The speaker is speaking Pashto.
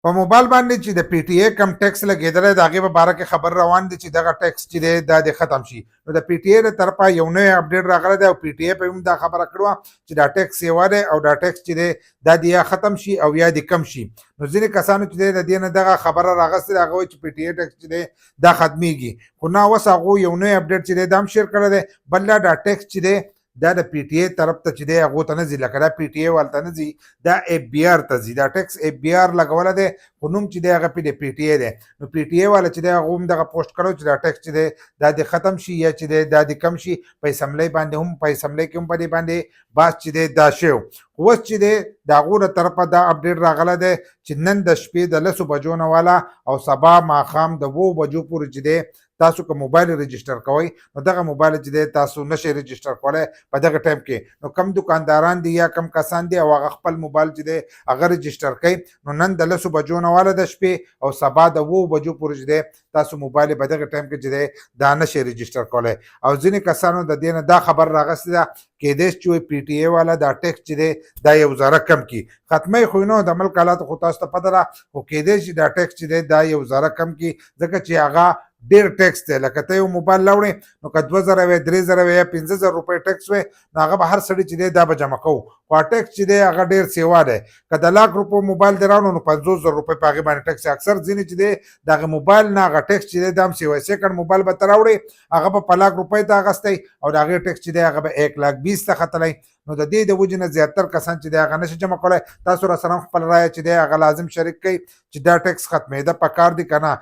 په موبایل باندې چې د پی ټی ای کم ټیکس لګېدلی د هغې په باره کې خبر روان دی چې دغه ټیکس چې دی دا د ختم شي. نو د پی ټی ای له طرفه یو نوی اپډیټ راغلی دی او پی ټی ای په هم دا خبره کړې وه چې دا ټیکس یې دی او دا ټیکس چې دی دا د یا ختم شي او یا د کم شي. نو ځینې کسانو چې دی د دې نه دغه خبره راغستې ده، هغه وایي چې پی ټی ای ټیکس چې دی دا ختمیږي، خو نه اوس هغوی یو نوی اپډیټ چې دی دا هم شیر کړی دی. بل دا ټیکس چې دی دا د پی ټی ای طرف ته چې دی هغو ته نه ځي، لکه دا پی ټی ای والته نه ځي، دا اف بی آر ته ځي. دا ټیکس اف بی آر لګولی دی خو نوم چې دی هغه پې د پی ټی ای دی. نو پی ټی ای والا چې دی هغه هم دغه پوسټ کړی چې دا ټیکس چې دی دا د ختم شي یا چې دی دا د کم شي. په اسمبلی باندې هم په اسمبلی کې هم په دې باندې بحث چې دی دا شوی. خو اوس چې دی د هغو له طرفه دا اپډیټ راغلی دی چې نن د شپې د 10 بجو نه والا او سبا ماښام د 2 بجو پورې چې دی تاسو که موبایل رجسټر کوئ نو دغه موبایل چې دی تاسو نشئ رجسټر کولی په دغه ټایم کې. نو کم دکانداران دي یا کم کسان دي او هغه خپل موبایل چې دی هغه رجسټر کوي، نو نن د 10 بجو نه واله د شپې او سبا د 2 بجو پورې چې دی تاسو موبایل په دغه ټایم کې چې دی دا نشئ رجسټر کولی. او ځینې کسانو د دې نه دا خبر راغستې ده کیدای شي چې پی ټی ای والا دا ټیکس چې دی دا یو ذره کم کړي. ختمی خو نه د ملک حالاتو خو تاسو ته پته ده، خو کیدای شي دا ټیکس چې دی دا یو ذره کم کړي ځکه چې هغه ډېر ټیکس دی. لکه ته یو موبایل راوړې نو که 2000 وی 3000 وی یا 5000 روپۍ ټیکس وی نو هغه به هر سړي چې دی دا به جمع کوو، خو ټیکس چې دی هغه ډېر سیوا دی. که د 1,00,000 روپو موبایل دې راوړو نو 50,000 روپۍ په هغې باندې ټیکس. اکثر ځینې چې دی د هغه موبایل نه هغه ټیکس چې دی دا هم سیوا. سیکنډ موبایل به ته راوړې هغه به په 1,00,000 روپۍ ته اخیستی او د هغې ټیکس چې دی هغه به 1,20,000 ته ختلی. نو د دې د وجې نه زیاتر کسان چې دی هغه نشي جمع کولی. تاسو راسره هم خپل رایه چې دی هغه لازم شریک کړئ چې دا ټیکس ختمېده پکار دي که نه.